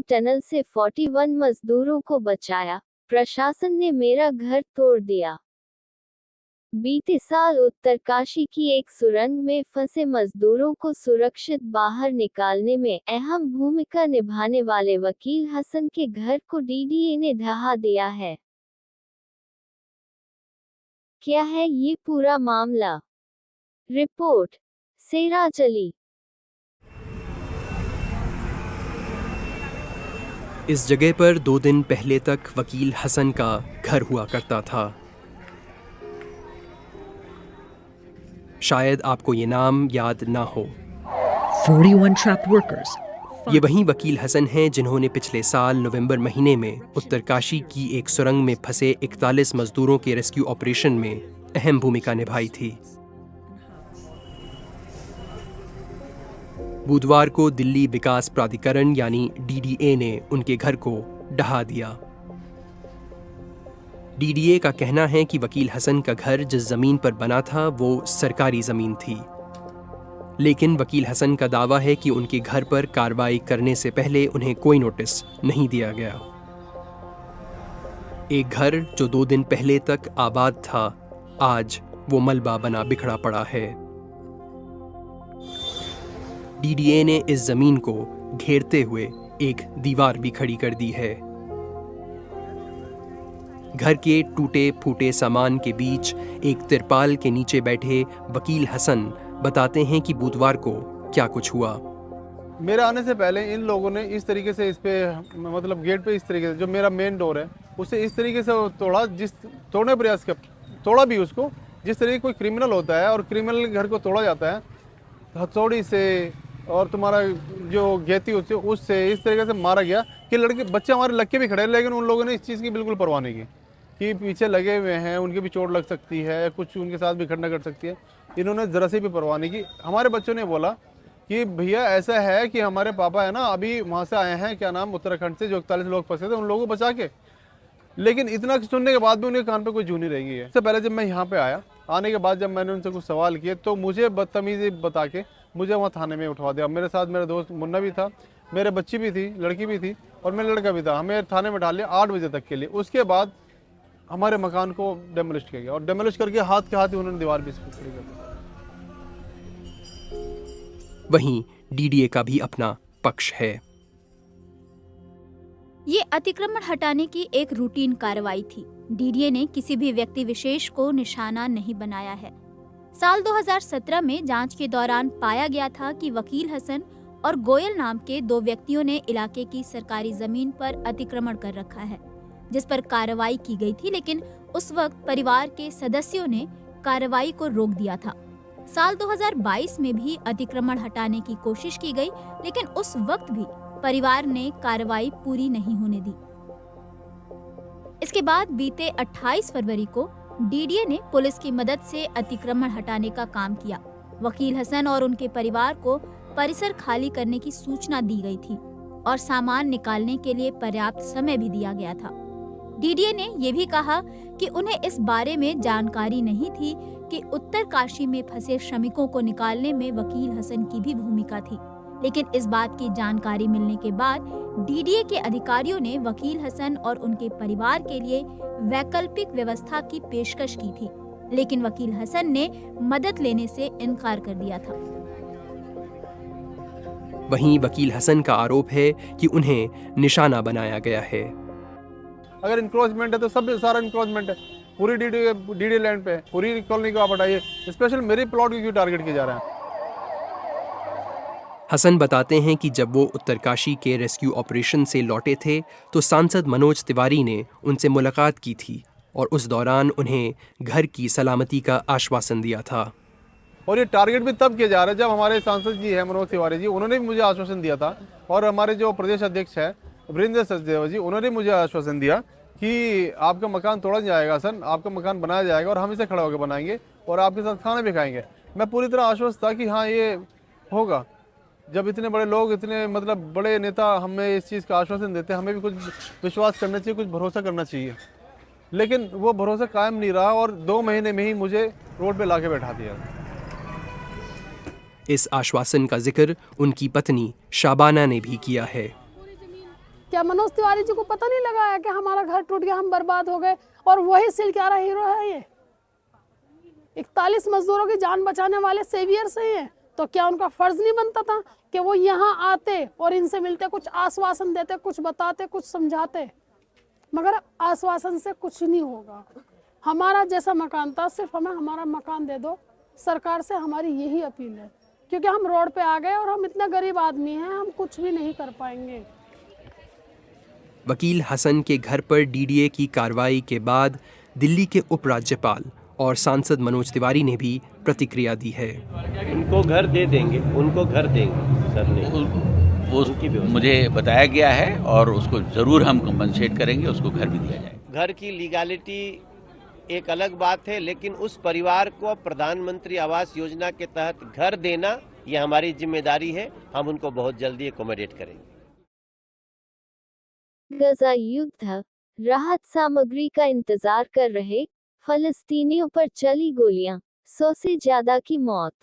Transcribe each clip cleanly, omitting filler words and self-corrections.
Tunnel से 41 मजदूरों को बचाया, प्रशासन ने मेरा घर तोड़ दिया। बीते साल उत्तरकाशी की एक सुरंग में फंसे मजदूरों को सुरक्षित बाहर निकालने में अहम भूमिका निभाने वाले वकील हसन के घर को डीडीए ने ढहा दिया है। क्या है ये पूरा मामला? रिपोर्ट सिराज अली। इस जगह पर 2 दिन पहले तक वकील हसन का घर हुआ करता था। शायद आपको ये नाम याद ना हो। 41 trapped workers. ये वही वकील हसन हैं जिन्होंने पिछले साल नवंबर महीने में उत्तरकाशी की एक सुरंग में फंसे 41 मजदूरों के रेस्क्यू ऑपरेशन में अहम भूमिका निभाई थी। बुधवार को दिल्ली विकास प्राधिकरण यानी डीडीए ने उनके घर को ढहा दिया। डीडीए का कहना है कि वकील हसन का घर जिस जमीन पर बना था वो सरकारी जमीन थी, लेकिन वकील हसन का दावा है कि उनके घर पर कार्रवाई करने से पहले उन्हें कोई नोटिस नहीं दिया गया। एक घर जो 2 दिन पहले तक आबाद था, आज वो मलबा बना बिखरा पड़ा है। डीडीए ने इस जमीन को घेरते हुए एक दीवार भी खड़ी कर दी है। घर के टूटे फूटे सामान के बीच एक तिरपाल के नीचे बैठे वकील हसन बताते हैं कि बुधवार को क्या कुछ हुआ। मेरे आने से पहले इन लोगों ने इस तरीके से इस पे मतलब गेट पे इस तरीके से जो मेरा मेन डोर है उसे इस तरीके से तोड़ा, जिस तोड़ने प्रयास किया, तोड़ा भी उसको जिस तरीके कोई क्रिमिनल होता है और क्रिमिनल के घर को तोड़ा जाता है हथौड़ी से और तुम्हारा जो गेती होती है उससे इस तरीके से मारा गया कि लड़के बच्चे हमारे लग के भी खड़े, लेकिन उन लोगों ने इस चीज़ की बिल्कुल परवाह नहीं की कि पीछे लगे हुए हैं, उनकी भी चोट लग सकती है, कुछ उनके साथ भी घटना घट सकती है। इन्होंने ज़रा से भी परवाह नहीं की। हमारे बच्चों ने बोला कि भैया ऐसा है कि हमारे पापा है ना अभी वहाँ से आए हैं, क्या नाम, उत्तराखंड से, जो 41 लोग फंसे थे उन लोगों को बचा के, लेकिन इतना सुनने के बाद भी उनके कान पे कोई जू नहीं रह गई है। इससे पहले जब मैं यहाँ पे आया, आने के बाद जब मैंने उनसे कुछ सवाल किए तो मुझे बदतमीजी बता के मुझे वहाँ थाने में उठवा दिया। मेरे साथ मेरा दोस्त मुन्ना भी था, मेरे बच्ची भी थी, लड़की भी थी और मेरा लड़का भी था। हमें थाने में डाल लिया 8 बजे तक के लिए। उसके बाद हमारे मकान को डेमोलिश किया गया और डेमोलिश करके हाथ के हाथ ही उन्होंने दीवार भी खड़ी कर दी। वहीं डीडीए का भी अपना पक्ष है। ये अतिक्रमण हटाने की एक रूटीन कार्रवाई थी। डीडीए ने किसी भी व्यक्ति विशेष को निशाना नहीं बनाया है। साल 2017 में जांच के दौरान पाया गया था कि वकील हसन और गोयल नाम के 2 व्यक्तियों ने इलाके की सरकारी जमीन पर अतिक्रमण कर रखा है, जिस पर कार्रवाई की गई थी, लेकिन उस वक्त परिवार के सदस्यों ने कार्रवाई को रोक दिया था। साल 2022 में भी अतिक्रमण हटाने की कोशिश की गई, लेकिन उस वक्त भी परिवार ने कार्रवाई पूरी नहीं होने दी। इसके बाद बीते 28 फरवरी को डीडीए ने पुलिस की मदद से अतिक्रमण हटाने का काम किया। वकील हसन और उनके परिवार को परिसर खाली करने की सूचना दी गई थी और सामान निकालने के लिए पर्याप्त समय भी दिया गया था। डीडीए ने यह भी कहा कि उन्हें इस बारे में जानकारी नहीं थी कि उत्तरकाशी में फंसे श्रमिकों को निकालने में वकील हसन की भी भूमिका थी, लेकिन इस बात की जानकारी मिलने के बाद डीडीए के अधिकारियों ने वकील हसन और उनके परिवार के लिए वैकल्पिक व्यवस्था की पेशकश की थी, लेकिन वकील हसन ने मदद लेने से इनकार कर दिया था। वहीं वकील हसन का आरोप है कि उन्हें निशाना बनाया गया है। अगर इंक्रोचमेंट है तो सब सारा इंक्रोचमेंट है, पूरी डीडी लैंड पे, पूरी कॉलोनी को आप हटाइए, स्पेशल मेरे प्लॉट को क्यों टारगेट किया जा रहा है? हसन बताते हैं कि जब वो उत्तरकाशी के रेस्क्यू ऑपरेशन से लौटे थे तो सांसद मनोज तिवारी ने उनसे मुलाकात की थी और उस दौरान उन्हें घर की सलामती का आश्वासन दिया था। और ये टारगेट भी तब किया जा रहा है जब हमारे सांसद जी हैं मनोज तिवारी जी, उन्होंने भी मुझे आश्वासन दिया था, और हमारे जो प्रदेश अध्यक्ष है वीरेंद्र सचदेवा जी, उन्होंने मुझे आश्वासन दिया कि आपका मकान तोड़ा जाएगा सन, आपका मकान बनाया जाएगा और हम इसे खड़ा होकर बनाएंगे और आपके साथ खाना भी खाएंगे। मैं पूरी तरह आश्वस्त था कि हाँ ये होगा। जब इतने बड़े लोग, इतने मतलब बड़े नेता हमें इस चीज़ का आश्वासन देते हैं, हमें भी कुछ विश्वास करना चाहिए, कुछ भरोसा करना चाहिए, लेकिन वो भरोसा कायम नहीं रहा और 2 महीने में ही मुझे रोड पे लाके बैठा दिया। इस आश्वासन का जिक्र उनकी पत्नी शाबाना ने भी किया है। क्या मनोज तिवारी जी को पता नहीं लगा है कि हमारा घर टूट गया, हम बर्बाद हो गए? और वही सिलक्यारा हीरो है ये। 41 मजदूरों की जान बचाने वाले सेवियर से हैं, तो क्या उनका फर्ज नहीं बनता था कि वो यहाँ आते और इनसे मिलते, कुछ आश्वासन देते, कुछ बताते, कुछ समझाते? मगर आश्वासन से कुछ नहीं होगा। हमारा जैसा मकान था, सिर्फ हमें हमारा मकान दे दो। सरकार से हमारी यही अपील है, क्योंकि हम रोड पे आ गए और हम इतना गरीब आदमी हैं, हम कुछ भी नहीं कर पाएंगे। वकील हसन के घर पर डीडीए की कार्रवाई के बाद दिल्ली के उपराज्यपाल और सांसद मनोज तिवारी ने भी प्रतिक्रिया दी है। उनको घर दे देंगे, उनको घर देंगे सर ने, वो मुझे बताया गया है और उसको जरूर हम कंपनसेट करेंगे, उसको घर भी दिया जाए। घर की लीगलिटी एक अलग बात है, लेकिन उस परिवार को प्रधानमंत्री आवास योजना के तहत घर देना ये हमारी जिम्मेदारी है। हम उनको बहुत जल्दी एकोमोडेट करेंगे। गजा युद्ध, राहत सामग्री का इंतजार कर रहे फलस्तीनियों पर चली गोलियां, 100 से ज्यादा की मौत।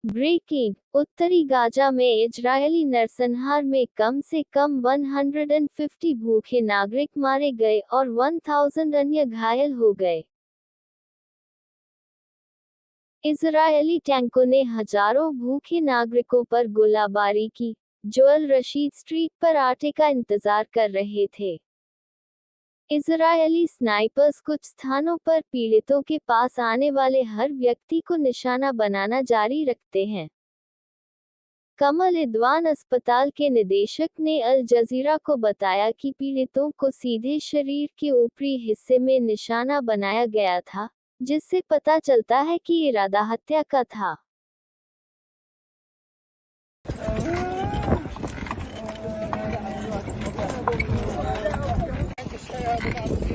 ब्रेकिंग, उत्तरी गाजा में इजरायली नरसंहार में कम से कम 150 भूखे नागरिक मारे गए और 1000 अन्य घायल हो गए। इजरायली टैंकों ने हजारों भूखे नागरिकों पर गोलाबारी की, जो अल रशीद स्ट्रीट पर आटे का इंतजार कर रहे थे। इजरायली स्नाइपर्स कुछ स्थानों पर पीड़ितों के पास आने वाले हर व्यक्ति को निशाना बनाना जारी रखते हैं। कमल इदवान अस्पताल के निदेशक ने अल जजीरा को बताया कि पीड़ितों को सीधे शरीर के ऊपरी हिस्से में निशाना बनाया गया था, जिससे पता चलता है कि इरादा हत्या का था।